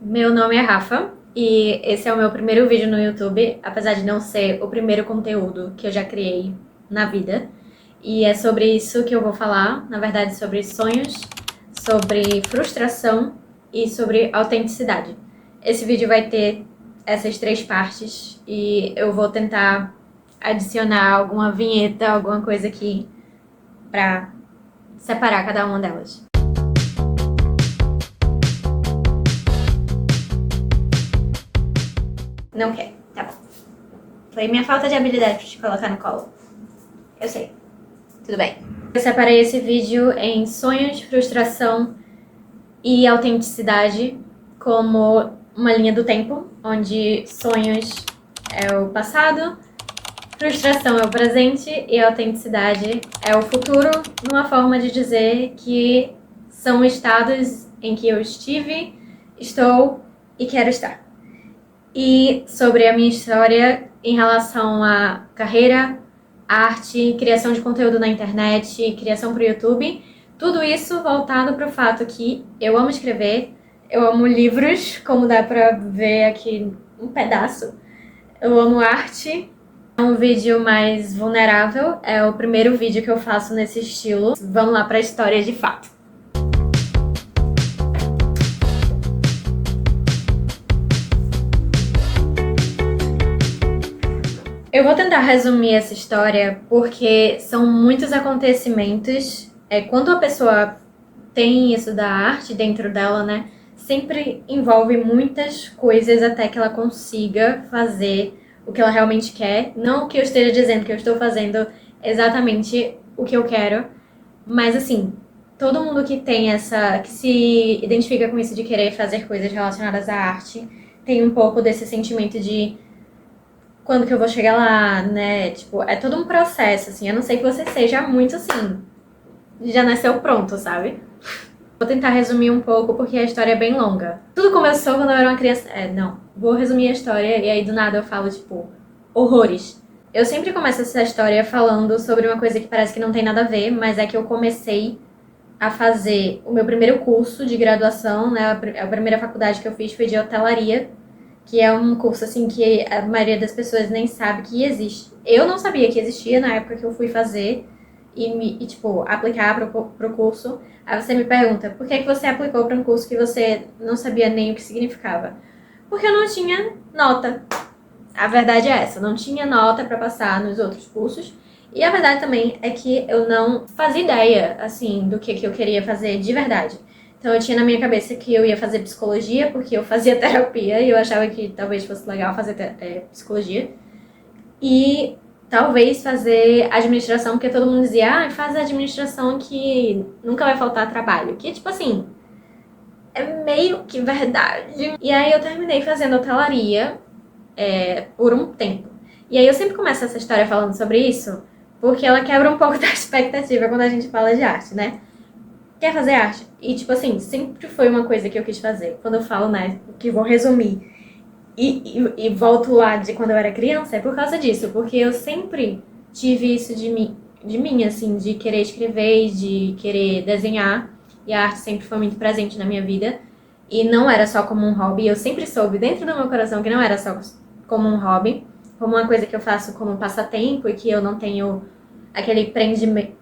Meu nome é Rafa e esse é o meu primeiro vídeo no YouTube, apesar de não ser o primeiro conteúdo que eu já criei na vida. E é sobre isso que eu vou falar, na verdade sobre sonhos, sobre frustração e sobre autenticidade. Esse vídeo vai ter essas três partes e eu vou tentar adicionar alguma vinheta, alguma coisa aqui pra separar cada uma delas. Não quer, tá bom. Foi minha falta de habilidade pra te colocar no colo. Eu sei. Tudo bem. Eu separei esse vídeo em sonhos, frustração e autenticidade como uma linha do tempo, onde sonhos é o passado, frustração é o presente e autenticidade é o futuro, numa forma de dizer que são estados em que eu estive, estou e quero estar. E sobre a minha história em relação à carreira, arte, criação de conteúdo na internet, criação para o YouTube, tudo isso voltado para o fato que eu amo escrever, eu amo livros, como dá para ver aqui um pedaço, eu amo arte. Um vídeo mais vulnerável, é o primeiro vídeo que eu faço nesse estilo. Vamos lá para a história de fato. Eu vou tentar resumir essa história porque são muitos acontecimentos. Quando a pessoa tem isso da arte dentro dela, né? Sempre envolve muitas coisas até que ela consiga fazer o que ela realmente quer. Não que eu esteja dizendo que eu estou fazendo exatamente o que eu quero, mas assim, todo mundo que tem que se identifica com isso de querer fazer coisas relacionadas à arte, tem um pouco desse sentimento de quando que eu vou chegar lá, né? Tipo, é todo um processo, assim. A não ser que você seja muito assim, já nasceu pronto, sabe? Vou tentar resumir um pouco porque a história é bem longa. Tudo começou quando eu era uma criança. Não. Vou resumir a história e aí do nada eu falo, tipo, horrores. Eu sempre começo essa história falando sobre uma coisa que parece que não tem nada a ver, mas é que eu comecei a fazer o meu primeiro curso de graduação, né? A primeira faculdade que eu fiz foi de hotelaria, que é um curso, assim, que a maioria das pessoas nem sabe que existe. Eu não sabia que existia na época que eu fui fazer tipo, aplicar pro curso. Aí você me pergunta, por que você aplicou para um curso que você não sabia nem o que significava? Porque eu não tinha nota. A verdade é essa, eu não tinha nota para passar nos outros cursos. E a verdade também é que eu não fazia ideia, assim, do que eu queria fazer de verdade. Então eu tinha na minha cabeça que eu ia fazer psicologia, porque eu fazia terapia e eu achava que talvez fosse legal fazer psicologia. E talvez fazer administração, porque todo mundo dizia, faz administração que nunca vai faltar trabalho. Que, tipo assim, é meio que verdade. E aí eu terminei fazendo hotelaria por um tempo. E aí eu sempre começo essa história falando sobre isso, porque ela quebra um pouco da expectativa quando a gente fala de arte, né? Quer fazer arte? E, tipo assim, sempre foi uma coisa que eu quis fazer. Quando eu falo, né, que vou resumir e volto lá de quando eu era criança, é por causa disso. Porque eu sempre tive isso de mim, assim, de querer escrever, de querer desenhar. E a arte sempre foi muito presente na minha vida. E não era só como um hobby. Eu sempre soube dentro do meu coração que não era só como um hobby, como uma coisa que eu faço como um passatempo e que eu não tenho aquele prendimento,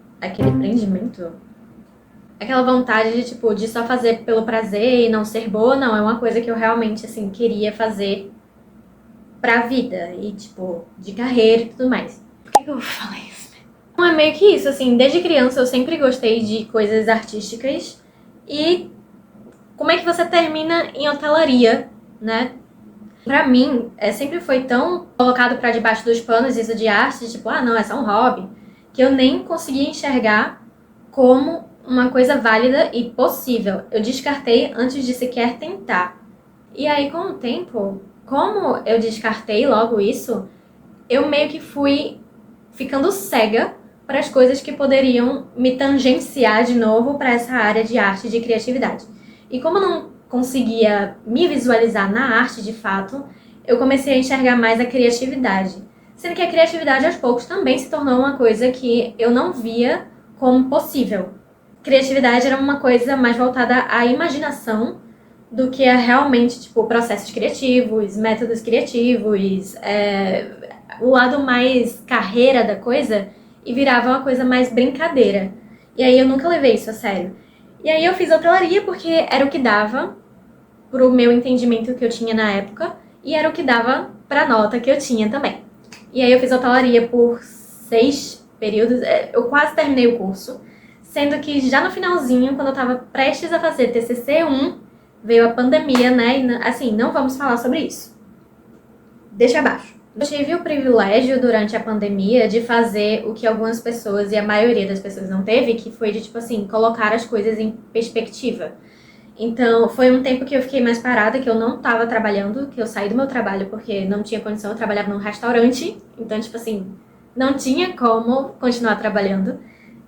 aquela vontade de, tipo, de só fazer pelo prazer e não ser boa, não. É uma coisa que eu realmente, assim, queria fazer pra vida e, tipo, de carreira e tudo mais. Por que eu falei isso? Não, é meio que isso, assim, desde criança eu sempre gostei de coisas artísticas e como é que você termina em hotelaria, né? Pra mim, sempre foi tão colocado pra debaixo dos panos isso de arte, tipo, não, é só um hobby, que eu nem conseguia enxergar como uma coisa válida e possível. Eu descartei antes de sequer tentar. E aí, com o tempo, como eu descartei logo isso, eu meio que fui ficando cega para as coisas que poderiam me tangenciar de novo para essa área de arte e de criatividade. E como eu não conseguia me visualizar na arte de fato, eu comecei a enxergar mais a criatividade. Sendo que a criatividade, aos poucos, também se tornou uma coisa que eu não via como possível. Criatividade era uma coisa mais voltada à imaginação do que a realmente, tipo, processos criativos, métodos criativos, o lado mais carreira da coisa, e virava uma coisa mais brincadeira. E aí eu nunca levei isso a sério. E aí eu fiz hotelaria porque era o que dava pro meu entendimento que eu tinha na época, e era o que dava pra nota que eu tinha também. E aí eu fiz hotelaria por 6 períodos, eu quase terminei o curso, sendo que já no finalzinho, quando eu tava prestes a fazer TCC 1, veio a pandemia, né? E, assim, não vamos falar sobre isso. Deixa abaixo. Eu tive o privilégio, durante a pandemia, de fazer o que algumas pessoas, e a maioria das pessoas não teve, que foi de, tipo assim, colocar as coisas em perspectiva. Então, foi um tempo que eu fiquei mais parada, que eu não tava trabalhando, que eu saí do meu trabalho porque não tinha condição, eu trabalhava num restaurante, então, tipo assim, não tinha como continuar trabalhando.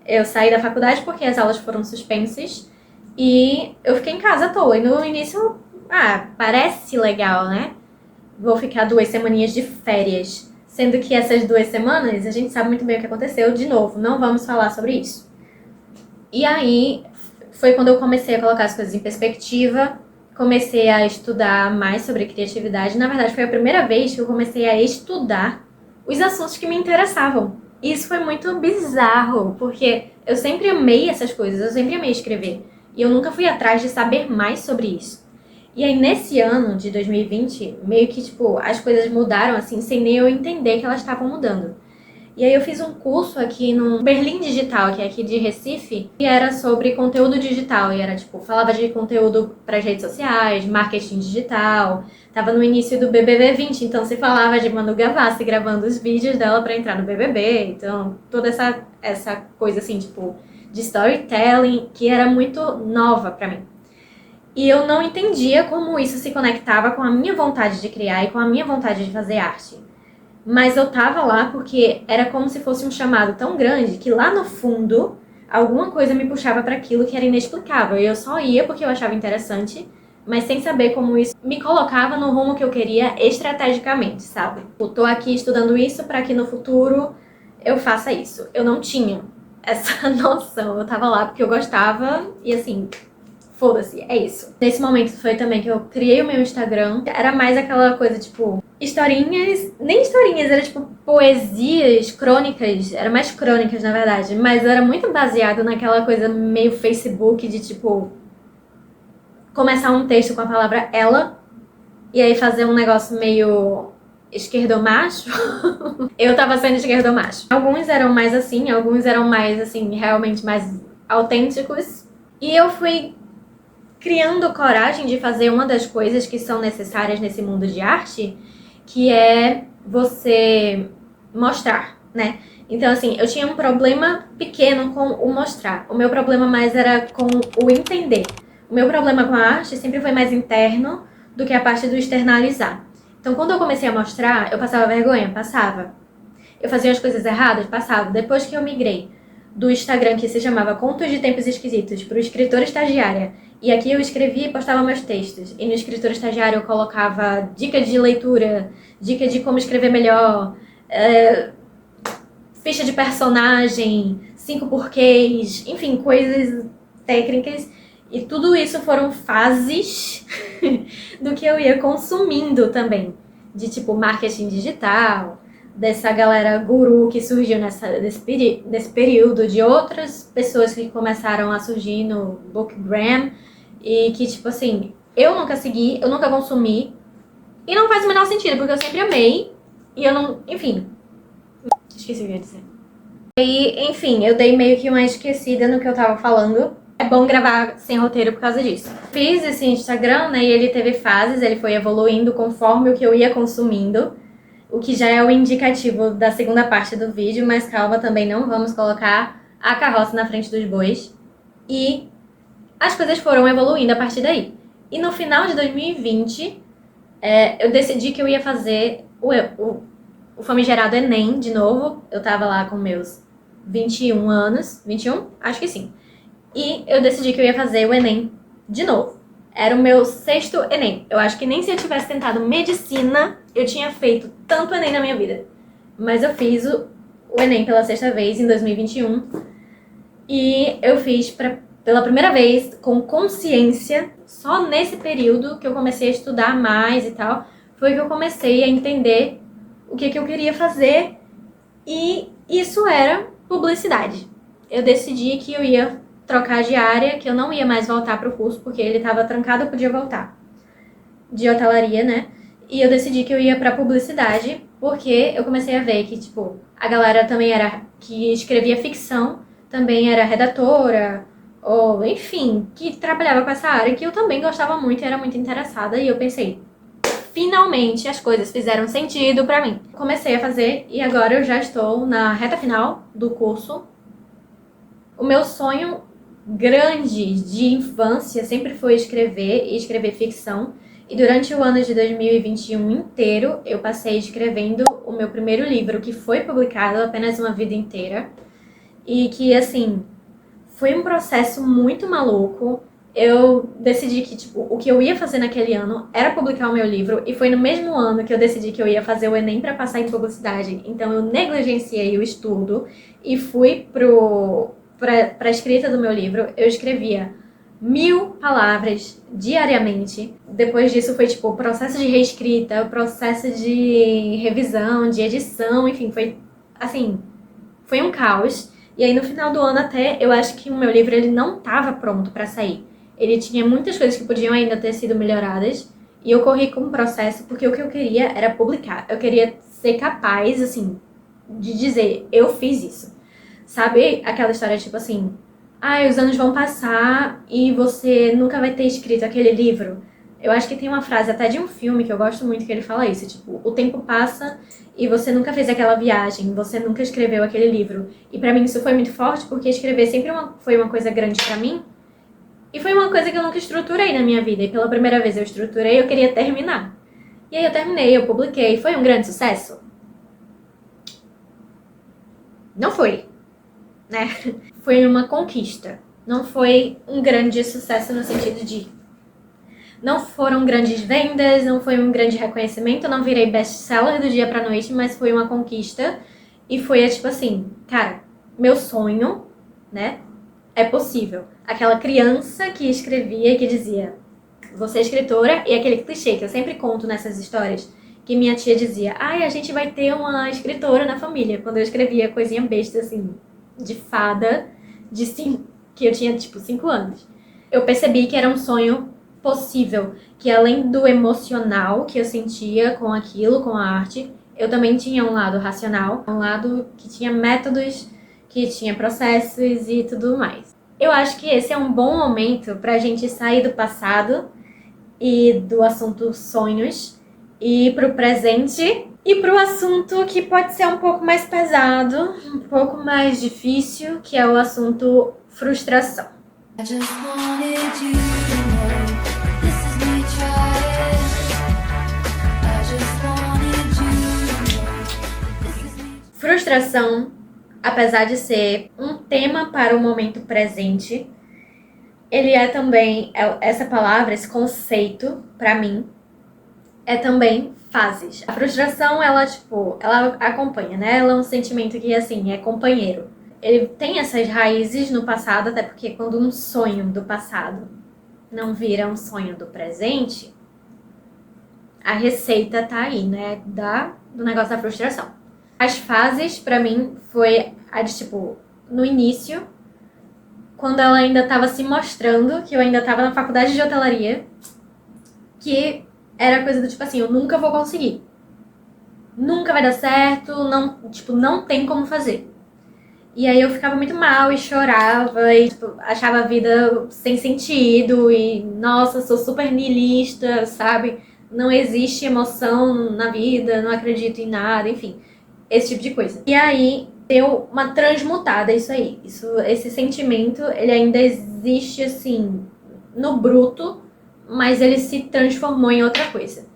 Eu saí da faculdade porque as aulas foram suspensas e eu fiquei em casa à toa. E no início, parece legal, né? Vou ficar 2 semaninhas de férias. Sendo que essas 2 semanas, a gente sabe muito bem o que aconteceu. De novo, não vamos falar sobre isso. E aí, foi quando eu comecei a colocar as coisas em perspectiva, comecei a estudar mais sobre criatividade. Na verdade, foi a primeira vez que eu comecei a estudar os assuntos que me interessavam. E isso foi muito bizarro, porque eu sempre amei essas coisas, eu sempre amei escrever. E eu nunca fui atrás de saber mais sobre isso. E aí, nesse ano de 2020, meio que, tipo, as coisas mudaram, assim, sem nem eu entender que elas estavam mudando. E aí eu fiz um curso aqui no Berlim Digital, que é aqui de Recife, e era sobre conteúdo digital. E era, tipo, falava de conteúdo para as redes sociais, marketing digital. Tava no início do BBB 20, então se falava de Manu Gavassi gravando os vídeos dela para entrar no BBB. Então, toda essa coisa, assim, tipo, de storytelling, que era muito nova para mim. E eu não entendia como isso se conectava com a minha vontade de criar e com a minha vontade de fazer arte. Mas eu tava lá porque era como se fosse um chamado tão grande que lá no fundo alguma coisa me puxava para aquilo que era inexplicável. E eu só ia porque eu achava interessante, mas sem saber como isso me colocava no rumo que eu queria estrategicamente, sabe? Eu tô aqui estudando isso para que no futuro eu faça isso. Eu não tinha essa noção. Eu tava lá porque eu gostava e assim, foda-se, é isso. Nesse momento foi também que eu criei o meu Instagram. Era mais aquela coisa, tipo, historinhas, nem historinhas, era tipo poesias, crônicas, era mais crônicas na verdade, mas era muito baseado naquela coisa meio Facebook de tipo começar um texto com a palavra ela e aí fazer um negócio meio esquerdomacho. Eu tava sendo esquerdomacho. Alguns eram mais assim, alguns eram mais assim, realmente mais autênticos. E eu fui criando coragem de fazer uma das coisas que são necessárias nesse mundo de arte, que é você mostrar, né? Então, assim, eu tinha um problema pequeno com o mostrar. O meu problema mais era com o entender. O meu problema com a arte sempre foi mais interno do que a parte do externalizar. Então, quando eu comecei a mostrar, eu passava vergonha? Passava. Eu fazia as coisas erradas? Passava. Depois que eu migrei do Instagram, que se chamava Contos de Tempos Esquisitos, para o Escritor Estagiária, e aqui eu escrevia e postava meus textos. E no Escritor Estagiário eu colocava dicas de leitura, dicas de como escrever melhor, ficha de personagem, 5 porquês, enfim, coisas técnicas. E tudo isso foram fases do que eu ia consumindo também. De tipo marketing digital, dessa galera guru que surgiu nesse período, de outras pessoas que começaram a surgir no Bookgram. E que, tipo assim, eu nunca segui, eu nunca consumi. E não faz o menor sentido, porque eu sempre amei. E eu não. Enfim. Esqueci o que eu ia dizer. E, enfim, eu dei meio que uma esquecida no que eu tava falando. É bom gravar sem roteiro por causa disso. Fiz esse Instagram, né? E ele teve fases, ele foi evoluindo conforme o que eu ia consumindo. O que já é o indicativo da segunda parte do vídeo, mas calma, também não vamos colocar a carroça na frente dos bois. E as coisas foram evoluindo a partir daí. E no final de 2020, eu decidi que eu ia fazer o famigerado Enem de novo. Eu tava lá com meus 21 anos. 21? Acho que sim. E eu decidi que eu ia fazer o Enem de novo. Era o meu 6º Enem. Eu acho que nem se eu tivesse tentado medicina, eu tinha feito tanto Enem na minha vida. Mas eu fiz o Enem pela 6ª vez em 2021. E eu fiz pra pela primeira vez, com consciência, só nesse período que eu comecei a estudar mais e tal, foi que eu comecei a entender o que eu queria fazer, e isso era publicidade. Eu decidi que eu ia trocar de área, que eu não ia mais voltar pro curso, porque ele estava trancado, eu podia voltar. De hotelaria, né? E eu decidi que eu ia pra publicidade, porque eu comecei a ver que, tipo, a galera também era, que escrevia ficção, também era redatora, ou enfim, que trabalhava com essa área, que eu também gostava muito e era muito interessada, e eu pensei, finalmente as coisas fizeram sentido pra mim. Comecei a fazer e agora eu já estou na reta final do curso. O meu sonho grande de infância sempre foi escrever e escrever ficção. E durante o ano de 2021 inteiro, eu passei escrevendo o meu primeiro livro, que foi publicado, Apenas uma Vida Inteira. E que, assim, foi um processo muito maluco. Eu decidi que, tipo, o que eu ia fazer naquele ano era publicar o meu livro. E foi no mesmo ano que eu decidi que eu ia fazer o Enem para passar em publicidade. Então eu negligenciei o estudo e fui para a escrita do meu livro. Eu escrevia 1000 palavras diariamente. Depois disso foi tipo o processo de reescrita, o processo de revisão, de edição, enfim, foi assim, foi um caos. E aí no final do ano até, eu acho que o meu livro ele não estava pronto para sair. Ele tinha muitas coisas que podiam ainda ter sido melhoradas, e eu corri com o processo porque o que eu queria era publicar. Eu queria ser capaz, assim, de dizer, eu fiz isso. Sabe aquela história tipo assim, os anos vão passar e você nunca vai ter escrito aquele livro? Eu acho que tem uma frase até de um filme que eu gosto muito que ele fala isso, tipo, o tempo passa e você nunca fez aquela viagem, você nunca escreveu aquele livro. E pra mim isso foi muito forte porque escrever sempre foi uma coisa grande pra mim e foi uma coisa que eu nunca estruturei na minha vida. E pela primeira vez eu estruturei, eu queria terminar. E aí eu terminei, eu publiquei. Foi um grande sucesso? Não foi, né? Foi uma conquista. Não foi um grande sucesso no sentido de não foram grandes vendas, não foi um grande reconhecimento, não virei best-seller do dia pra noite, mas foi uma conquista. E foi tipo assim, cara, meu sonho, né, é possível. Aquela criança que escrevia e que dizia, você é escritora, e aquele clichê que eu sempre conto nessas histórias, que minha tia dizia, a gente vai ter uma escritora na família. Quando eu escrevia coisinha besta, assim, de fada, que eu tinha, tipo, 5 anos. Eu percebi que era um sonho possível, que além do emocional que eu sentia com aquilo, com a arte, eu também tinha um lado racional, um lado que tinha métodos, que tinha processos e tudo mais. Eu acho que esse é um bom momento pra gente sair do passado e do assunto sonhos e ir pro presente e pro assunto que pode ser um pouco mais pesado, um pouco mais difícil, que é o assunto frustração. I just wanted you to know this is me trying. I just wanted you to know this is me. Frustração, apesar de ser um tema para o momento presente, ele é também, essa palavra, esse conceito, pra mim, é também fases. A frustração, ela acompanha, né? Ela é um sentimento que, assim, é companheiro. Ele tem essas raízes no passado, até porque quando um sonho do passado não vira um sonho do presente, a receita tá aí, né? Do negócio da frustração. As fases, pra mim, foi a de, tipo, no início, quando ela ainda tava se mostrando, que eu ainda tava na faculdade de hotelaria, que era coisa do tipo assim, eu nunca vou conseguir. Nunca vai dar certo, não tem como fazer. E aí eu ficava muito mal e chorava e achava a vida sem sentido e, nossa, sou super niilista, sabe? Não existe emoção na vida, não acredito em nada, enfim, esse tipo de coisa. E aí deu uma transmutada isso aí. Esse sentimento, ele ainda existe, assim, no bruto, mas ele se transformou em outra coisa.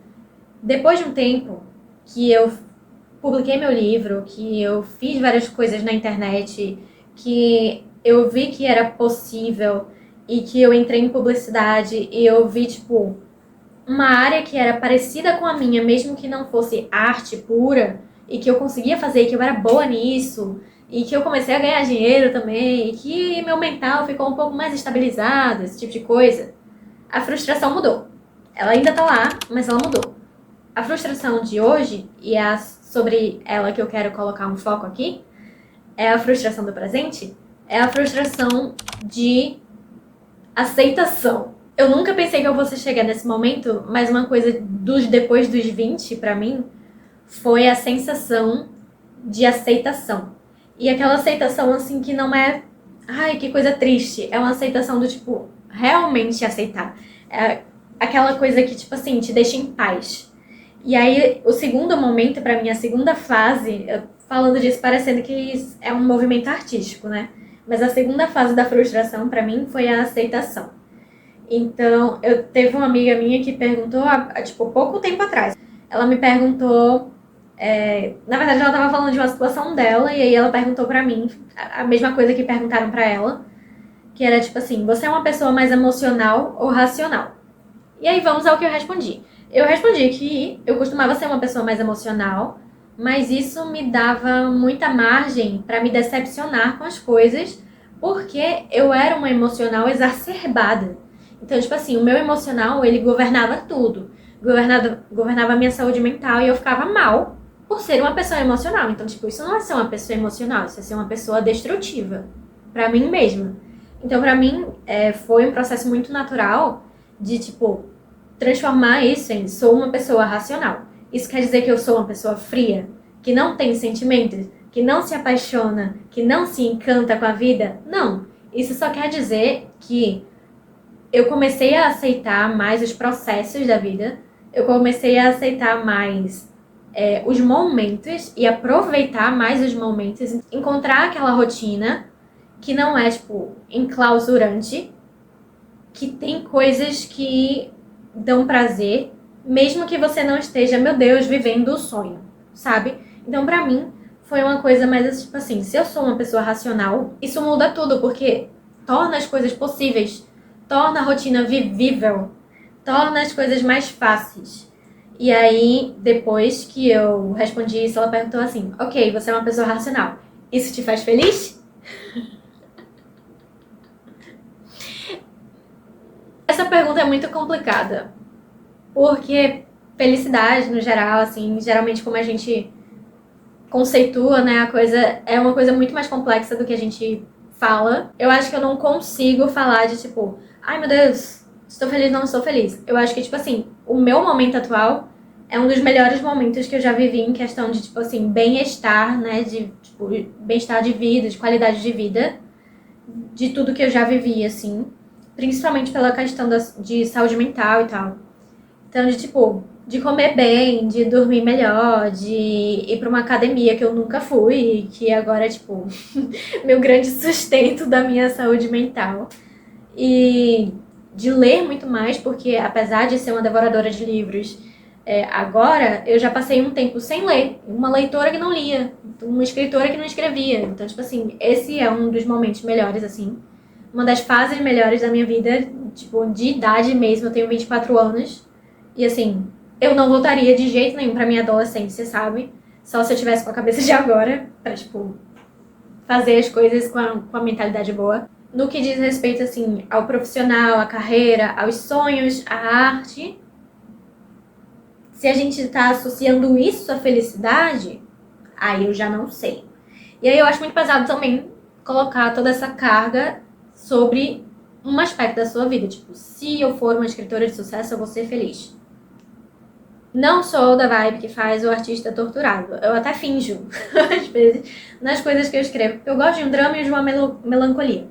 Depois de um tempo que eu publiquei meu livro, que eu fiz várias coisas na internet, que eu vi que era possível e que eu entrei em publicidade e eu vi, tipo, uma área que era parecida com a minha, mesmo que não fosse arte pura, e que eu conseguia fazer, que eu era boa nisso, e que eu comecei a ganhar dinheiro também, e que meu mental ficou um pouco mais estabilizado, esse tipo de coisa, a frustração mudou. Ela ainda tá lá, mas ela mudou. A frustração de hoje, e é sobre ela que eu quero colocar um foco aqui, é a frustração do presente, é a frustração de aceitação. Eu nunca pensei que eu fosse chegar nesse momento, mas uma coisa depois dos 20, pra mim, foi a sensação de aceitação. E aquela aceitação, assim, que não é... Ai, que coisa triste. É uma aceitação do tipo, realmente aceitar. É aquela coisa que, tipo assim, te deixa em paz. E aí, o segundo momento, pra mim, a segunda fase, falando disso parecendo que é um movimento artístico, né? Mas a segunda fase da frustração, pra mim, foi a aceitação. Então, eu teve uma amiga minha que perguntou, tipo, pouco tempo atrás. Ela me perguntou, na verdade, ela tava falando de uma situação dela, e aí ela perguntou pra mim a mesma coisa que perguntaram pra ela, que era tipo assim, você é uma pessoa mais emocional ou racional? E aí vamos ao que eu respondi. Eu respondi que eu costumava ser uma pessoa mais emocional, mas isso me dava muita margem pra me decepcionar com as coisas, porque eu era uma emocional exacerbada. Então, tipo assim, o meu emocional, ele governava tudo. Governava a minha saúde mental e eu ficava mal por ser uma pessoa emocional. Então, tipo, isso não é ser uma pessoa emocional, isso é ser uma pessoa destrutiva pra mim mesma. Então, pra mim, foi um processo muito natural de, tipo, transformar isso em sou uma pessoa racional. Isso quer dizer que eu sou uma pessoa fria, que não tem sentimentos, que não se apaixona, que não se encanta com a vida? Não. Isso só quer dizer que eu comecei a aceitar mais os processos da vida, eu comecei a aceitar mais os momentos e aproveitar mais os momentos, encontrar aquela rotina que não é, tipo, enclausurante, que tem coisas que dão prazer, mesmo que você não esteja, meu Deus, vivendo o sonho, sabe? Então, pra mim, foi uma coisa mais tipo assim, se eu sou uma pessoa racional, isso muda tudo, porque torna as coisas possíveis, torna a rotina vivível, torna as coisas mais fáceis. E aí, depois que eu respondi isso, ela perguntou assim, ok, você é uma pessoa racional, isso te faz feliz? Essa pergunta é muito complicada, porque felicidade, no geral, assim, geralmente como a gente conceitua, né, a coisa é uma coisa muito mais complexa do que a gente fala. Eu acho que eu não consigo falar de, tipo, ai meu Deus, estou feliz, não estou feliz. Eu acho que, tipo assim, o meu momento atual é um dos melhores momentos que eu já vivi em questão de, tipo assim, bem-estar, né, de, tipo, bem-estar de vida, de qualidade de vida, de tudo que eu já vivi, assim, principalmente pela questão de saúde mental e tal. Então, de tipo, de comer bem, de dormir melhor, de ir pra uma academia que eu nunca fui, que agora é, tipo, meu grande sustento da minha saúde mental. E de ler muito mais, porque apesar de ser uma devoradora de livros, agora eu já passei um tempo sem ler. Uma leitora que não lia, uma escritora que não escrevia. Então, tipo assim, esse é um dos momentos melhores, assim. Uma das fases melhores da minha vida, tipo, de idade mesmo. Eu tenho 24 anos. E assim, eu não voltaria de jeito nenhum pra minha adolescência, sabe? Só se eu tivesse com a cabeça de agora, pra, tipo, fazer as coisas com a mentalidade boa. No que diz respeito, assim, ao profissional, à carreira, aos sonhos, à arte, se a gente tá associando isso à felicidade, aí eu já não sei. E aí eu acho muito pesado também colocar toda essa carga sobre um aspecto da sua vida. Tipo, se eu for uma escritora de sucesso, eu vou ser feliz. Não sou da vibe que faz o artista torturado. Eu até finjo, às vezes, nas coisas que eu escrevo. Porque eu gosto de um drama e de uma melancolia.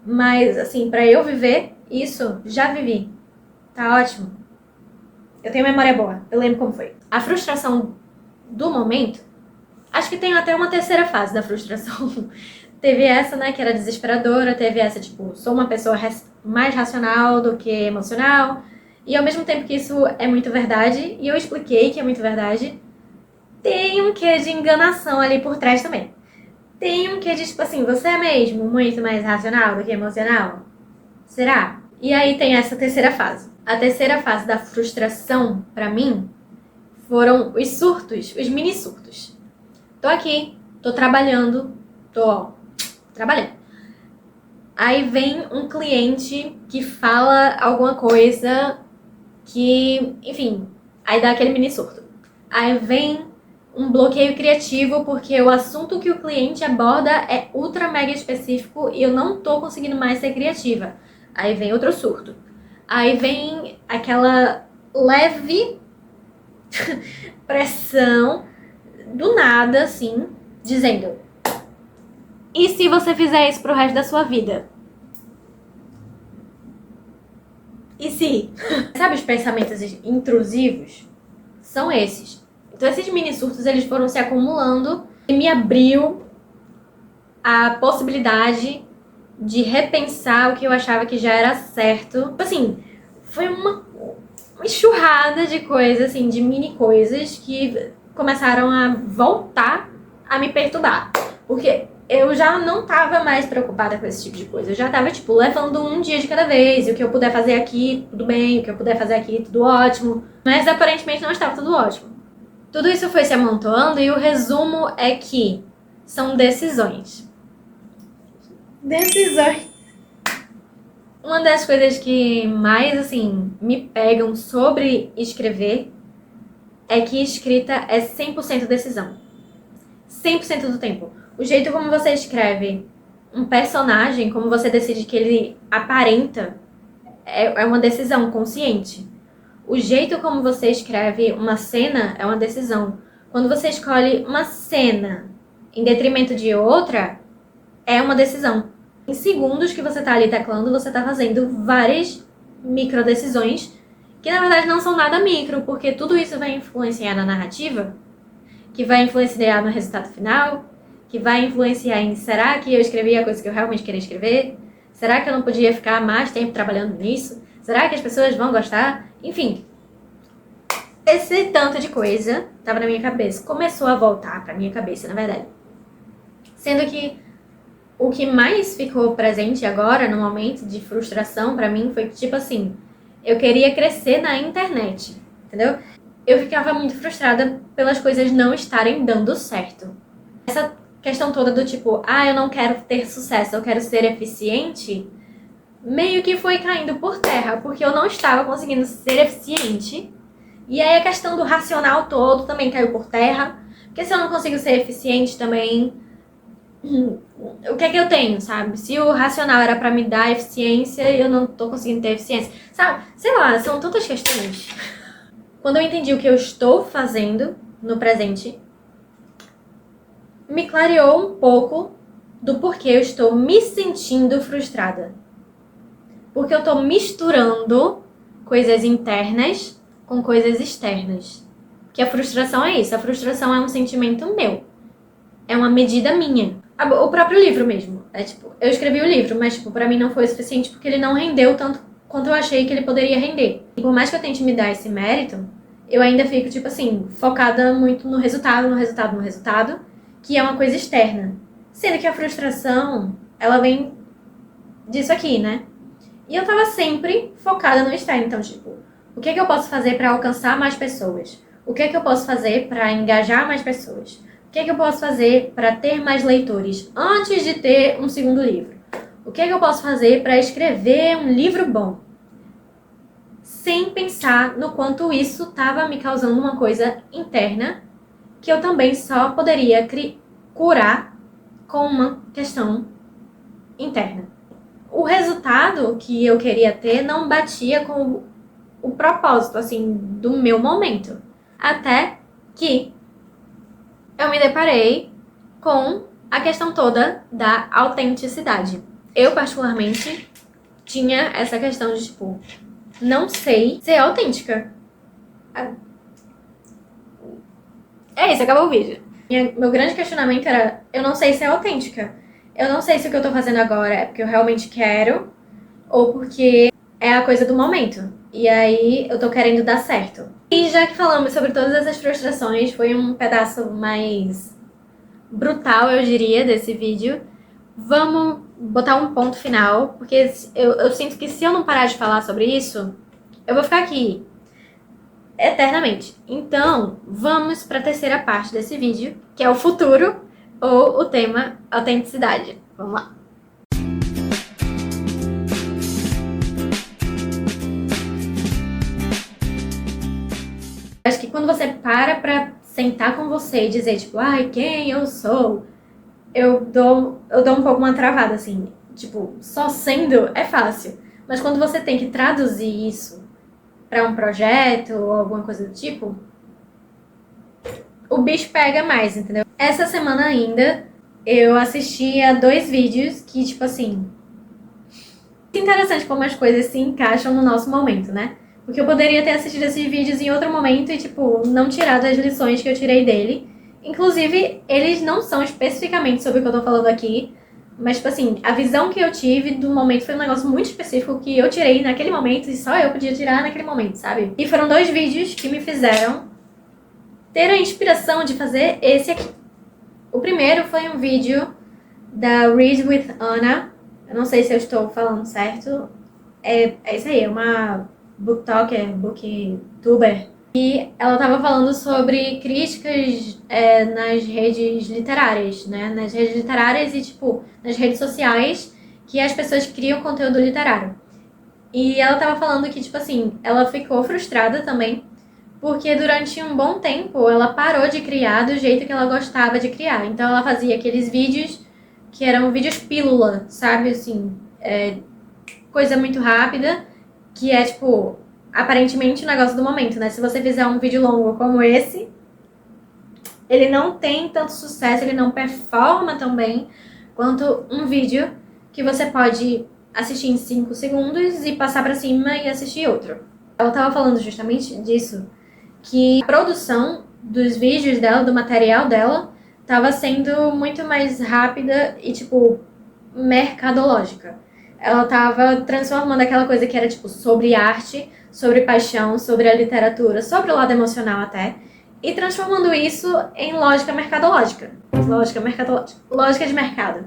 Mas, assim, pra eu viver isso, já vivi. Tá ótimo. Eu tenho memória boa. Eu lembro como foi. A frustração do momento, acho que tem até uma terceira fase da frustração. Teve essa, né, que era desesperadora. Teve essa, tipo, sou uma pessoa mais racional do que emocional. E ao mesmo tempo que isso é muito verdade, e eu expliquei que é muito verdade, tem um quê de enganação ali por trás também. Tem um quê de, tipo assim, você é mesmo muito mais racional do que emocional? Será? E aí tem essa terceira fase. A terceira fase da frustração, pra mim, foram os surtos, os mini surtos. Tô aqui, tô trabalhando, tô, ó, trabalhando. Aí vem um cliente que fala alguma coisa que, enfim, aí dá aquele mini surto. Aí vem um bloqueio criativo porque o assunto que o cliente aborda é ultra mega específico e eu não tô conseguindo mais ser criativa. Aí vem outro surto. Aí vem aquela leve pressão do nada, assim, dizendo: e se você fizer isso pro resto da sua vida? E se? Sabe os pensamentos intrusivos? São esses. Então esses mini surtos, eles foram se acumulando e me abriu a possibilidade de repensar o que eu achava que já era certo. Assim, foi uma enxurrada de coisas, assim, de mini coisas que começaram a voltar a me perturbar. Porque eu já não tava mais preocupada com esse tipo de coisa. Eu já tava, tipo, levando um dia de cada vez. E o que eu puder fazer aqui, tudo bem. O que eu puder fazer aqui, tudo ótimo. Mas aparentemente não estava tudo ótimo. Tudo isso foi se amontoando e o resumo é que são decisões. Decisões. Uma das coisas que mais, assim, me pegam sobre escrever é que escrita é 100% decisão. 100% do tempo. O jeito como você escreve um personagem, como você decide que ele aparenta, é uma decisão consciente. O jeito como você escreve uma cena é uma decisão. Quando você escolhe uma cena em detrimento de outra, é uma decisão. Em segundos que você tá ali teclando, você tá fazendo várias micro decisões que na verdade não são nada micro, porque tudo isso vai influenciar na narrativa, que vai influenciar no resultado final, que vai influenciar em será que eu escrevi a coisa que eu realmente queria escrever? Será que eu não podia ficar mais tempo trabalhando nisso? Será que as pessoas vão gostar? Enfim, esse tanto de coisa tava na minha cabeça. Começou a voltar pra minha cabeça, na verdade. Sendo que o que mais ficou presente agora, no momento de frustração pra mim, foi que, tipo assim, eu queria crescer na internet, entendeu? Eu ficava muito frustrada pelas coisas não estarem dando certo. Essa questão toda do tipo, eu não quero ter sucesso, eu quero ser eficiente, meio que foi caindo por terra, porque eu não estava conseguindo ser eficiente. E aí a questão do racional todo também caiu por terra, porque se eu não consigo ser eficiente também, o que é que eu tenho, sabe? Se o racional era pra me dar eficiência, eu não tô conseguindo ter eficiência, sabe? Sei lá, são tantas questões. Quando eu entendi o que eu estou fazendo no presente, me clareou um pouco do porquê eu estou me sentindo frustrada. Porque eu estou misturando coisas internas com coisas externas. Que a frustração é isso. A frustração é um sentimento meu. É uma medida minha. O próprio livro mesmo. É tipo, eu escrevi o livro, mas tipo, pra mim não foi o suficiente porque ele não rendeu tanto quanto eu achei que ele poderia render. E por mais que eu tente me dar esse mérito, eu ainda fico, tipo assim, focada muito no resultado, que é uma coisa externa. Sendo que a frustração, ela vem disso aqui, né? E eu tava sempre focada no externo. Então, tipo, o que é que eu posso fazer pra alcançar mais pessoas? O que é que eu posso fazer pra engajar mais pessoas? O que é que eu posso fazer pra ter mais leitores antes de ter um segundo livro? O que é que eu posso fazer pra escrever um livro bom? Sem pensar no quanto isso tava me causando uma coisa interna que eu também só poderia curar com uma questão interna. O resultado que eu queria ter não batia com o propósito, assim, do meu momento. Até que eu me deparei com a questão toda da autenticidade. Eu, particularmente, tinha essa questão de, tipo, não sei ser autêntica. É isso, acabou o vídeo. Meu grande questionamento era, eu não sei ser autêntica. Eu não sei se o que eu tô fazendo agora é porque eu realmente quero ou porque é a coisa do momento. E aí eu tô querendo dar certo. E já que falamos sobre todas essas frustrações, foi um pedaço mais brutal, eu diria, desse vídeo. Vamos botar um ponto final, porque eu sinto que se eu não parar de falar sobre isso, eu vou ficar aqui eternamente. Então, vamos para a terceira parte desse vídeo, que é o futuro ou o tema autenticidade. Vamos lá. Acho que quando você para pra sentar com você e dizer, tipo, ai, quem eu sou, eu dou um pouco uma travada, assim. Tipo, só sendo é fácil. Mas quando você tem que traduzir isso pra um projeto ou alguma coisa do tipo, o bicho pega mais, entendeu? Essa semana ainda, eu assisti a 2 vídeos que, tipo assim... É interessante como as coisas se encaixam no nosso momento, né? Porque eu poderia ter assistido esses vídeos em outro momento e, tipo, não tirado as lições que eu tirei dele. Inclusive, eles não são especificamente sobre o que eu tô falando aqui, mas, tipo assim, a visão que eu tive do momento foi um negócio muito específico que eu tirei naquele momento e só eu podia tirar naquele momento, sabe? E foram 2 vídeos que me fizeram ter a inspiração de fazer esse aqui. O primeiro foi um vídeo da Read with Anna. Eu não sei se eu estou falando certo. É isso aí, é uma booktalker, booktuber. E ela estava falando sobre críticas nas redes literárias, né? Nas redes literárias e, tipo, nas redes sociais que as pessoas criam conteúdo literário. E ela estava falando que, tipo assim, ela ficou frustrada também porque durante um bom tempo ela parou de criar do jeito que ela gostava de criar. Então ela fazia aqueles vídeos que eram vídeos pílula, sabe? Assim, coisa muito rápida, que é tipo, aparentemente o negócio do momento, né? Se você fizer um vídeo longo como esse, ele não tem tanto sucesso, ele não performa tão bem quanto um vídeo que você pode assistir em 5 segundos e passar pra cima e assistir outro. Ela tava falando justamente disso, que a produção dos vídeos dela, do material dela, tava sendo muito mais rápida e, tipo, mercadológica. Ela tava transformando aquela coisa que era, tipo, sobre arte, sobre paixão, sobre a literatura, sobre o lado emocional até, e transformando isso em lógica mercadológica. Lógica de mercado.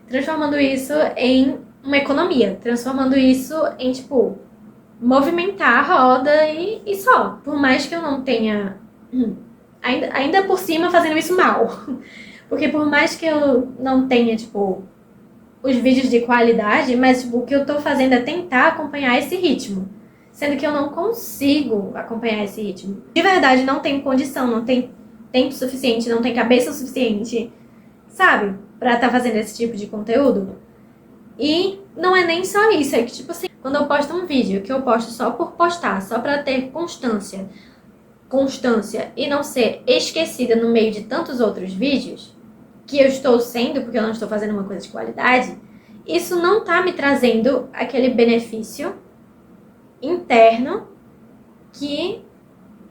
Transformando isso em uma economia. Transformando isso em, tipo, movimentar a roda e só. Por mais que eu não tenha... Ainda por cima fazendo isso mal. Porque por mais que eu não tenha, tipo, os vídeos de qualidade, mas tipo, o que eu tô fazendo é tentar acompanhar esse ritmo. Sendo que eu não consigo acompanhar esse ritmo. De verdade, não tenho condição, não tenho tempo suficiente, não tenho cabeça suficiente, sabe? Pra estar fazendo esse tipo de conteúdo. E não é nem só isso, é que tipo assim, quando eu posto um vídeo que eu posto só por postar, só pra ter constância e não ser esquecida no meio de tantos outros vídeos, que eu estou sendo porque eu não estou fazendo uma coisa de qualidade, isso não tá me trazendo aquele benefício interno que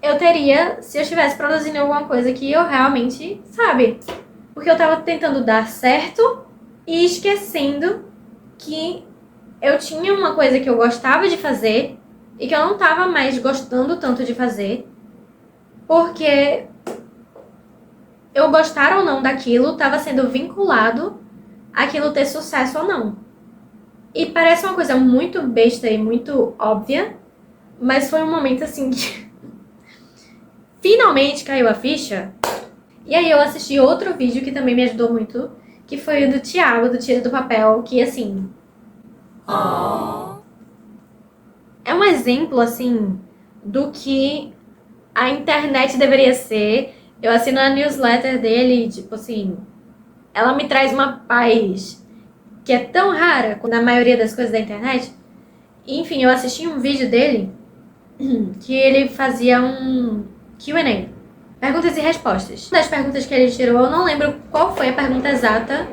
eu teria se eu estivesse produzindo alguma coisa que eu realmente, sabe? Porque eu tava tentando dar certo e esquecendo que eu tinha uma coisa que eu gostava de fazer e que eu não tava mais gostando tanto de fazer, porque eu gostar ou não daquilo estava sendo vinculado àquilo ter sucesso ou não. E parece uma coisa muito besta e muito óbvia, mas foi um momento assim que finalmente caiu a ficha. E aí eu assisti outro vídeo que também me ajudou muito, que foi o do Thiago, do Tira do Papel, que assim... é um exemplo, assim, do que a internet deveria ser. Eu assino a newsletter dele, tipo assim, ela me traz uma paz que é tão rara na maioria das coisas da internet. E, enfim, eu assisti um vídeo dele que ele fazia um Q&A, perguntas e respostas. Uma das perguntas que ele tirou, eu não lembro qual foi a pergunta exata.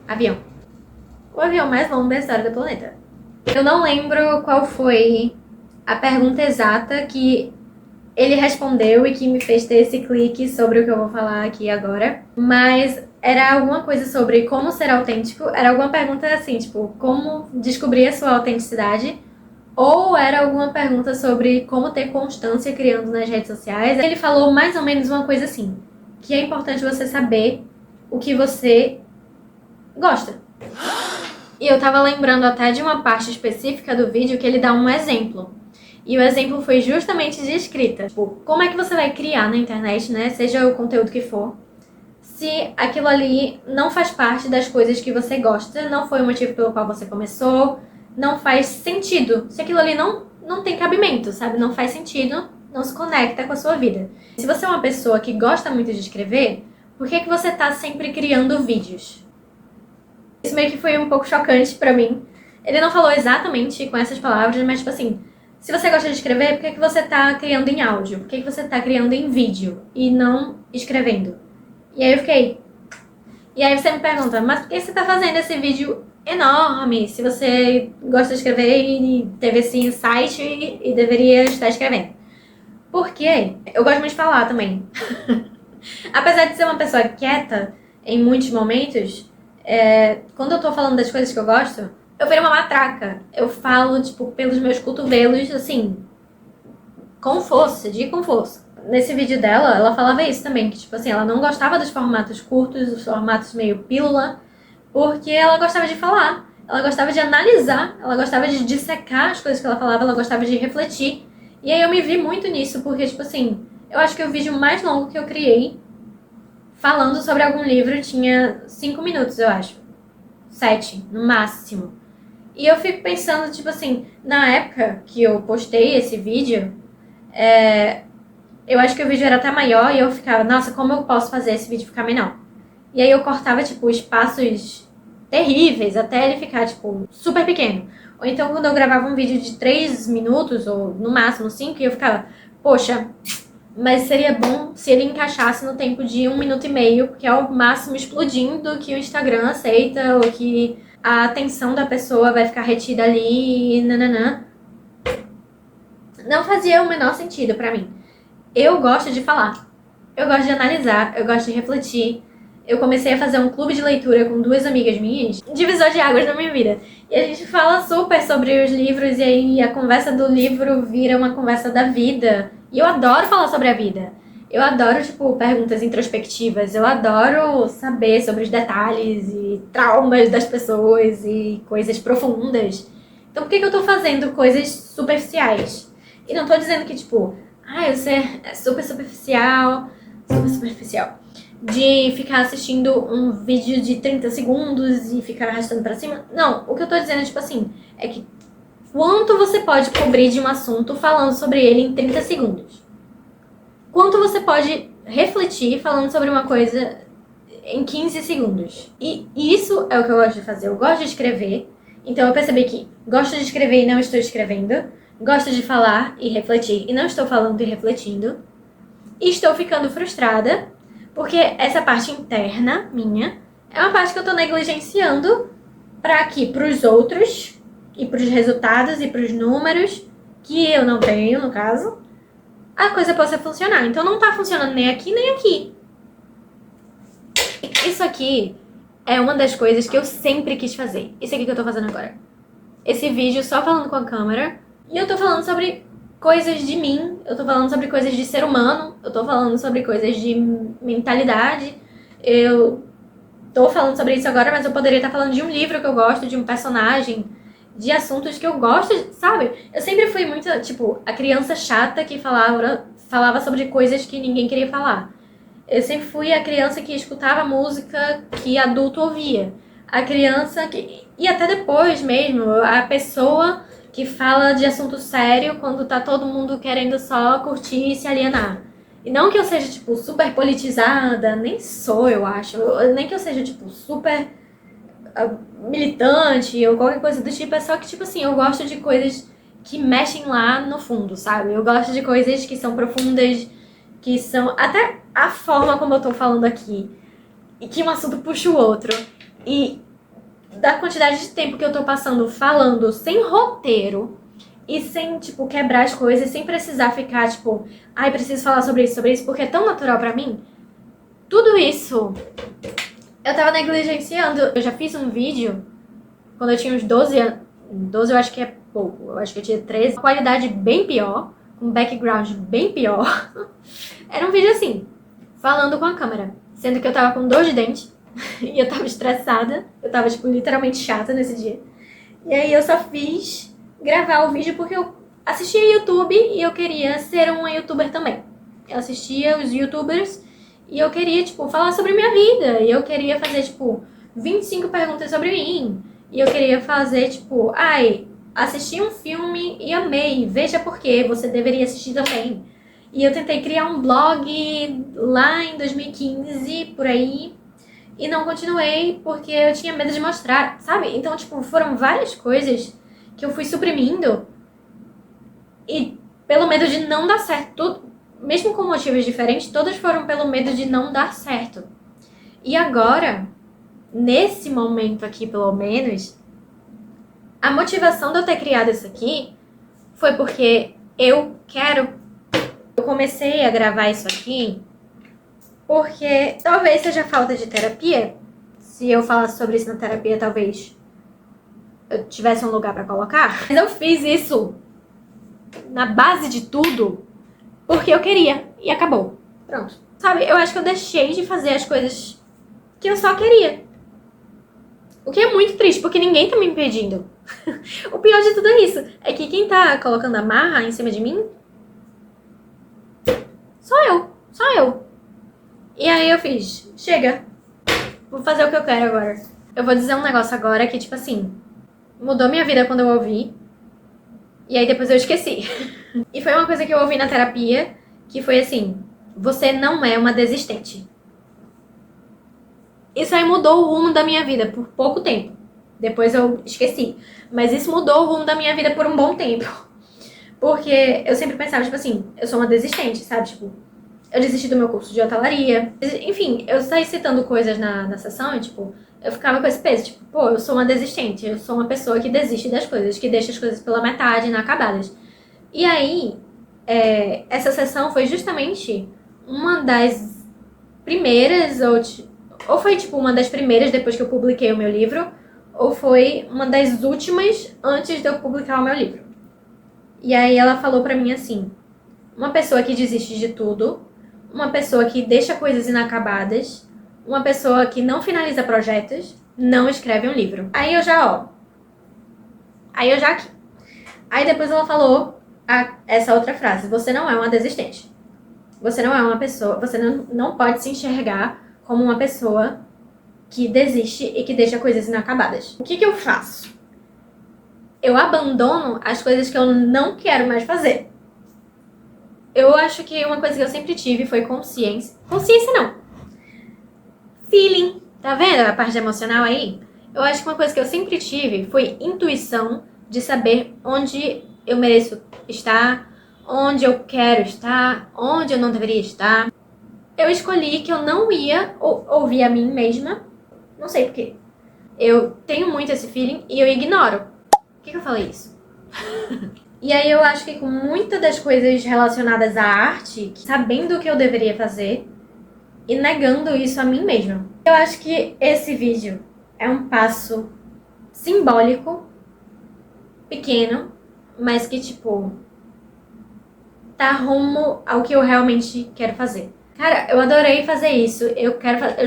Avião. O avião mais longo da história do planeta. Eu não lembro qual foi a pergunta exata que ele respondeu e que me fez ter esse clique sobre o que eu vou falar aqui agora. Mas era alguma coisa sobre como ser autêntico. Era alguma pergunta assim, tipo, como descobrir a sua autenticidade. Ou era alguma pergunta sobre como ter constância criando nas redes sociais. Ele falou mais ou menos uma coisa assim, que é importante você saber o que você gosta. E eu tava lembrando até de uma parte específica do vídeo que ele dá um exemplo. E o exemplo foi justamente de escrita. Tipo, como é que você vai criar na internet, né? Seja o conteúdo que for, se aquilo ali não faz parte das coisas que você gosta, não foi o motivo pelo qual você começou, não faz sentido. Se aquilo ali não tem cabimento, sabe? Não faz sentido, não se conecta com a sua vida. Se você é uma pessoa que gosta muito de escrever, por que você tá sempre criando vídeos? Isso meio que foi um pouco chocante pra mim. Ele não falou exatamente com essas palavras, mas tipo assim, se você gosta de escrever, por que você tá criando em áudio? Por que você tá criando em vídeo e não escrevendo? E aí eu fiquei... E aí você me pergunta, mas por que você tá fazendo esse vídeo enorme se você gosta de escrever e teve esse insight e deveria estar escrevendo? Porque eu gosto muito de falar também. Apesar de ser uma pessoa quieta em muitos momentos, quando eu tô falando das coisas que eu gosto, eu viro uma matraca. Eu falo, tipo, pelos meus cotovelos, assim, com força, com força. Nesse vídeo dela, ela falava isso também, que, tipo assim, ela não gostava dos formatos curtos, dos formatos meio pílula, porque ela gostava de falar, ela gostava de analisar, ela gostava de dissecar as coisas que ela falava, ela gostava de refletir. E aí eu me vi muito nisso, porque, tipo assim, eu acho que o vídeo mais longo que eu criei falando sobre algum livro tinha 5 minutos, eu acho. 7, no máximo. E eu fico pensando, tipo assim, na época que eu postei esse vídeo, eu acho que o vídeo era até maior e eu ficava, nossa, como eu posso fazer esse vídeo ficar menor? E aí eu cortava, tipo, espaços terríveis até ele ficar, tipo, super pequeno. Ou então quando eu gravava um vídeo de 3 minutos, ou no máximo 5, eu ficava, poxa, mas seria bom se ele encaixasse no tempo de 1 minuto e meio, porque é o máximo explodindo que o Instagram aceita, ou que a atenção da pessoa vai ficar retida ali, nananã. Não fazia o menor sentido pra mim. Eu gosto de falar, eu gosto de analisar, eu gosto de refletir. Eu comecei a fazer um clube de leitura com 2 amigas minhas, divisor de águas na minha vida. E a gente fala super sobre os livros, e aí a conversa do livro vira uma conversa da vida. E eu adoro falar sobre a vida. Eu adoro, tipo, perguntas introspectivas. Eu adoro saber sobre os detalhes e traumas das pessoas e coisas profundas. Então por que eu tô fazendo coisas superficiais? E não tô dizendo que, tipo, você é super superficial, de ficar assistindo um vídeo de 30 segundos e ficar arrastando pra cima. Não, o que eu tô dizendo, tipo assim, é que quanto você pode cobrir de um assunto falando sobre ele em 30 segundos? Quanto você pode refletir falando sobre uma coisa em 15 segundos? E isso é o que eu gosto de fazer. Eu gosto de escrever. Então eu percebi que gosto de escrever e não estou escrevendo. Gosto de falar e refletir e não estou falando e refletindo. E estou ficando frustrada, porque essa parte interna minha é uma parte que eu tô negligenciando para que pros outros e pros resultados e pros números, que eu não tenho, no caso, a coisa possa funcionar. Então não tá funcionando nem aqui, nem aqui. Isso aqui é uma das coisas que eu sempre quis fazer. Isso aqui que eu tô fazendo agora. Esse vídeo só falando com a câmera. E eu tô falando sobre coisas de mim, eu tô falando sobre coisas de ser humano, eu tô falando sobre coisas de mentalidade, eu tô falando sobre isso agora, mas eu poderia estar falando de um livro que eu gosto, de um personagem, de assuntos que eu gosto, sabe? Eu sempre fui muito, tipo, a criança chata que falava sobre coisas que ninguém queria falar. Eu sempre fui a criança que escutava música que adulto ouvia. A criança que... E até depois mesmo, a pessoa que fala de assunto sério quando tá todo mundo querendo só curtir e se alienar. E não que eu seja, tipo, super politizada, nem sou, eu acho. Nem que eu seja, tipo, super militante ou qualquer coisa do tipo. É só que, tipo assim, eu gosto de coisas que mexem lá no fundo, sabe? Eu gosto de coisas que são profundas, que são... Até a forma como eu tô falando aqui. E que um assunto puxa o outro. E da quantidade de tempo que eu tô passando falando sem roteiro e sem, tipo, quebrar as coisas, sem precisar ficar, tipo, preciso falar sobre isso, porque é tão natural pra mim. Tudo isso eu tava negligenciando. Eu já fiz um vídeo quando eu tinha uns 12 anos. 12 eu acho que é pouco. Eu acho que eu tinha 13. Qualidade bem pior, com background bem pior. Era um vídeo assim, falando com a câmera. Sendo que eu tava com dor de dente. E eu tava estressada, eu tava, tipo, literalmente chata nesse dia. E aí eu só fiz gravar o vídeo porque eu assistia YouTube e eu queria ser uma youtuber também. Eu assistia os youtubers E eu queria, tipo, falar sobre minha vida. E eu queria fazer, tipo, 25 perguntas sobre mim. E eu queria fazer, tipo, ai, assisti um filme e amei. Veja por quê, você deveria assistir também. E eu tentei criar um blog lá em 2015, por aí. E não continuei porque eu tinha medo de mostrar, sabe? Então, tipo, foram várias coisas que eu fui suprimindo. E pelo medo de não dar certo. Mesmo com motivos diferentes, todas foram pelo medo de não dar certo. E agora, nesse momento aqui, pelo menos, a motivação de eu ter criado isso aqui foi porque eu quero. Eu comecei a gravar isso aqui porque talvez seja falta de terapia. Se eu falasse sobre isso na terapia, talvez eu tivesse um lugar pra colocar. Mas eu fiz isso na base de tudo porque eu queria. E acabou. Pronto. Sabe, eu acho que eu deixei de fazer as coisas que eu só queria. O que é muito triste, porque ninguém tá me impedindo. O pior de tudo é isso. É que quem tá colocando a marra em cima de mim sou eu. Só eu. E aí eu fiz, chega. Vou fazer o que eu quero agora. Eu vou dizer um negócio agora que, tipo assim, mudou minha vida quando eu ouvi. E aí depois eu esqueci. E foi uma coisa que eu ouvi na terapia, que foi assim, você não é uma desistente. Isso aí mudou o rumo da minha vida por pouco tempo. Depois eu esqueci. Mas isso mudou o rumo da minha vida por um bom tempo. Porque eu sempre pensava, tipo assim, eu sou uma desistente, sabe? Tipo, eu desisti do meu curso de hotelaria. Enfim, eu saí citando coisas na sessão e, tipo, eu ficava com esse peso. Tipo, pô, eu sou uma desistente. Eu sou uma pessoa que desiste das coisas, que deixa as coisas pela metade, inacabadas. E aí, essa sessão foi justamente uma das primeiras, ou foi, tipo, uma das primeiras depois que eu publiquei o meu livro, ou foi uma das últimas antes de eu publicar o meu livro. E aí ela falou pra mim assim, uma pessoa que desiste de tudo, uma pessoa que deixa coisas inacabadas, uma pessoa que não finaliza projetos, não escreve um livro. Aí eu já aqui. Aí depois ela falou essa outra frase, você não é uma desistente. Você não é uma pessoa, você não pode se enxergar como uma pessoa que desiste e que deixa coisas inacabadas. O que eu faço? Eu abandono as coisas que eu não quero mais fazer. Eu acho que uma coisa que eu sempre tive foi consciência. Consciência não. Feeling. Tá vendo a parte emocional aí? Eu acho que uma coisa que eu sempre tive foi intuição de saber onde eu mereço estar, onde eu quero estar, onde eu não deveria estar. Eu escolhi que eu não ia ouvir a mim mesma. Não sei porquê. Eu tenho muito esse feeling e eu ignoro. Por que eu falei isso? E aí eu acho que com muitas das coisas relacionadas à arte, sabendo o que eu deveria fazer e negando isso a mim mesma. Eu acho que esse vídeo é um passo simbólico, pequeno, mas que, tipo, tá rumo ao que eu realmente quero fazer. Cara, eu adorei fazer isso. Eu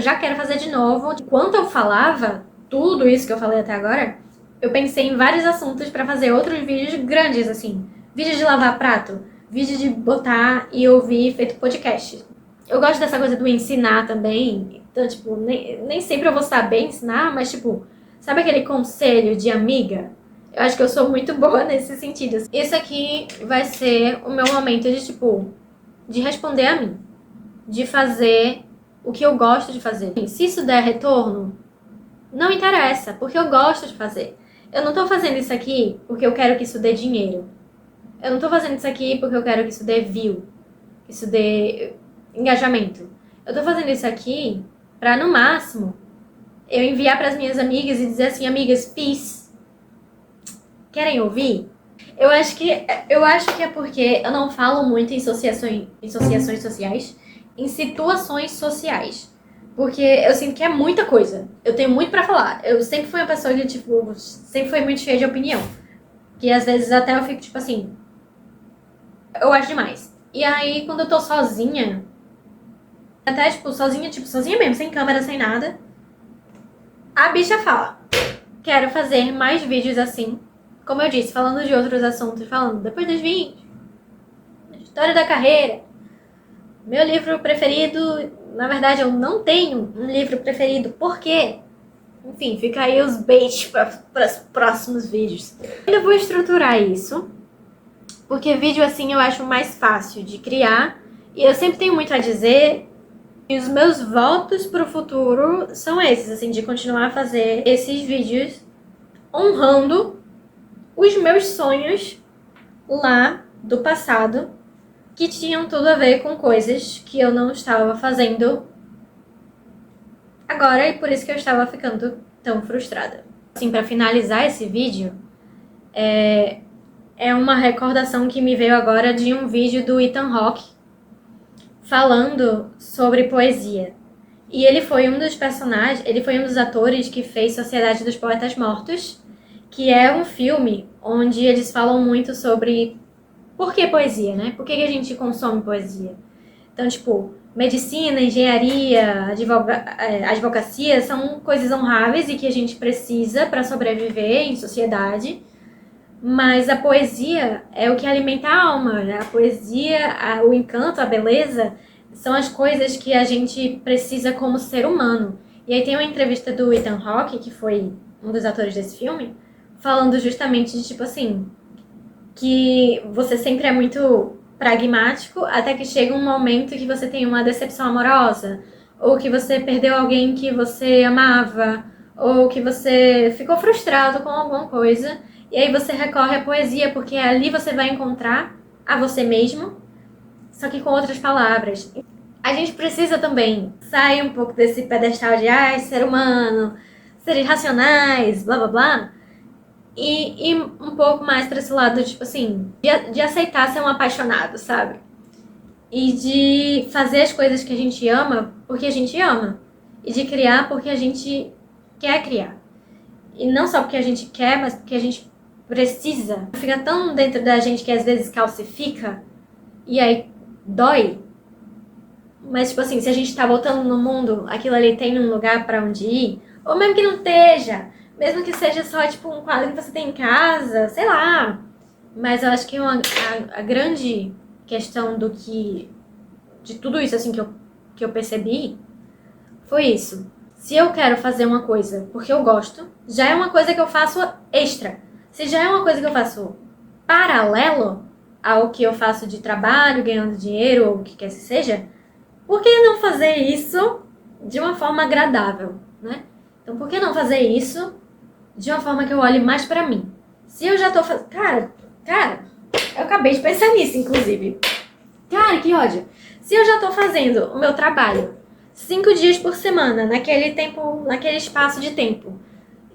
já quero fazer de novo. Enquanto eu falava tudo isso que eu falei até agora, eu pensei em vários assuntos pra fazer outros vídeos grandes, assim. Vídeo de lavar prato, vídeo de botar e ouvir feito podcast. Eu gosto dessa coisa do ensinar também. Então, tipo, nem sempre eu vou saber ensinar, mas, tipo, sabe aquele conselho de amiga? Eu acho que eu sou muito boa nesse sentido. Isso aqui vai ser o meu momento de, tipo, de responder a mim. De fazer o que eu gosto de fazer. Se isso der retorno, não interessa, porque eu gosto de fazer. Eu não tô fazendo isso aqui porque eu quero que isso dê dinheiro. Eu não tô fazendo isso aqui porque eu quero que isso dê view, que isso dê engajamento. Eu tô fazendo isso aqui pra, no máximo, eu enviar pras minhas amigas e dizer assim, amigas, fiz. Querem ouvir? Eu acho que é porque eu não falo muito em associações sociais, em situações sociais. Porque eu sinto que é muita coisa. Eu tenho muito pra falar. Eu sempre fui uma pessoa que, tipo, sempre foi muito cheia de opinião. Que às vezes até eu fico, tipo assim, eu acho demais. E aí, quando eu tô sozinha, até, tipo, sozinha mesmo, sem câmera, sem nada, a bicha fala, quero fazer mais vídeos assim. Como eu disse, falando de outros assuntos, falando depois dos 20, história da carreira, meu livro preferido, Na verdade, eu não tenho um livro preferido. Por quê? Enfim, fica aí os baits para os próximos vídeos. Eu ainda vou estruturar isso, porque vídeo assim eu acho mais fácil de criar. E eu sempre tenho muito a dizer. E os meus votos pro futuro são esses, assim, de continuar a fazer esses vídeos honrando os meus sonhos lá do passado, que tinham tudo a ver com coisas que eu não estava fazendo agora, e por isso que eu estava ficando tão frustrada. Assim, para finalizar esse vídeo, é uma recordação que me veio agora de um vídeo do Ethan Hawke falando sobre poesia. E ele foi um dos personagens, ele foi um dos atores que fez Sociedade dos Poetas Mortos, que é um filme onde eles falam muito sobre por que poesia, né? Por que a gente consome poesia? Então, tipo, medicina, engenharia, advocacia são coisas honráveis e que a gente precisa para sobreviver em sociedade. Mas a poesia é o que alimenta a alma, né? A poesia, o encanto, a beleza são as coisas que a gente precisa como ser humano. E aí tem uma entrevista do Ethan Hawke, que foi um dos atores desse filme, falando justamente de tipo assim, que você sempre é muito pragmático até que chega um momento que você tem uma decepção amorosa, ou que você perdeu alguém que você amava, ou que você ficou frustrado com alguma coisa. E aí você recorre à poesia, porque ali você vai encontrar a você mesmo, só que com outras palavras. A gente precisa também sair um pouco desse pedestal de ser humano, seres racionais, blá blá blá, e ir um pouco mais pra esse lado, tipo assim, de aceitar ser um apaixonado, sabe? E de fazer as coisas que a gente ama porque a gente ama. E de criar porque a gente quer criar. E não só porque a gente quer, mas porque a gente precisa. Fica tão dentro da gente que às vezes calcifica e aí dói. Mas, tipo assim, se a gente tá voltando no mundo, aquilo ali tem um lugar pra onde ir, ou mesmo que não esteja, mesmo que seja só, tipo, um quadro que você tem em casa, sei lá. Mas eu acho que a grande questão de tudo isso, assim, que eu percebi, foi isso. Se eu quero fazer uma coisa porque eu gosto, já é uma coisa que eu faço extra. Se já é uma coisa que eu faço paralelo ao que eu faço de trabalho, ganhando dinheiro, ou o que quer que seja, por que não fazer isso de uma forma agradável, né? Então, por que não fazer isso de uma forma que eu olhe mais pra mim? Se eu já tô fazendo... Cara, eu acabei de pensar nisso, inclusive. Cara, que ódio. Se eu já tô fazendo o meu trabalho 5 dias por semana, naquele espaço de tempo,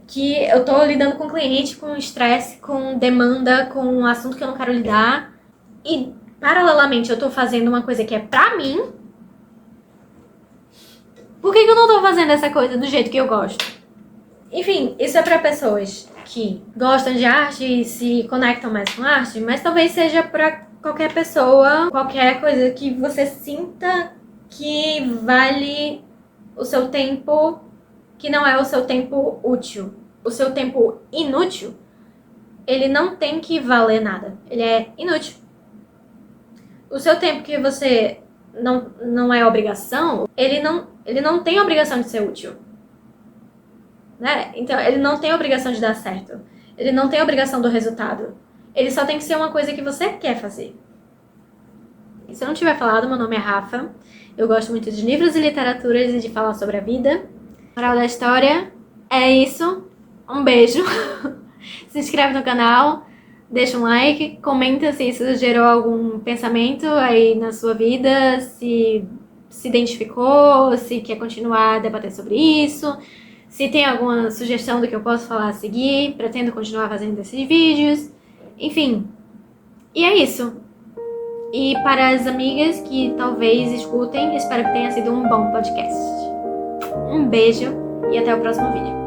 que eu tô lidando com cliente, com estresse, com demanda, com um assunto que eu não quero lidar, e paralelamente eu tô fazendo uma coisa que é pra mim, por que eu não tô fazendo essa coisa do jeito que eu gosto? Enfim, isso é pra pessoas que gostam de arte e se conectam mais com arte, mas talvez seja pra qualquer pessoa, qualquer coisa que você sinta que vale o seu tempo, que não é o seu tempo útil. O seu tempo inútil, ele não tem que valer nada. Ele é inútil. O seu tempo que você não é obrigação, ele não tem obrigação de ser útil. Né? Então, ele não tem obrigação de dar certo. Ele não tem obrigação do resultado. Ele só tem que ser uma coisa que você quer fazer. E se eu não tiver falado, meu nome é Rafa. Eu gosto muito de livros e literaturas e de falar sobre a vida. Moral da história é isso. Um beijo. Se inscreve no canal, deixa um like, comenta se isso gerou algum pensamento aí na sua vida, se identificou, se quer continuar a debater sobre isso, se tem alguma sugestão do que eu posso falar a seguir, pretendo continuar fazendo esses vídeos, enfim. E é isso. E para as amigas que talvez escutem, espero que tenha sido um bom podcast. Um beijo e até o próximo vídeo.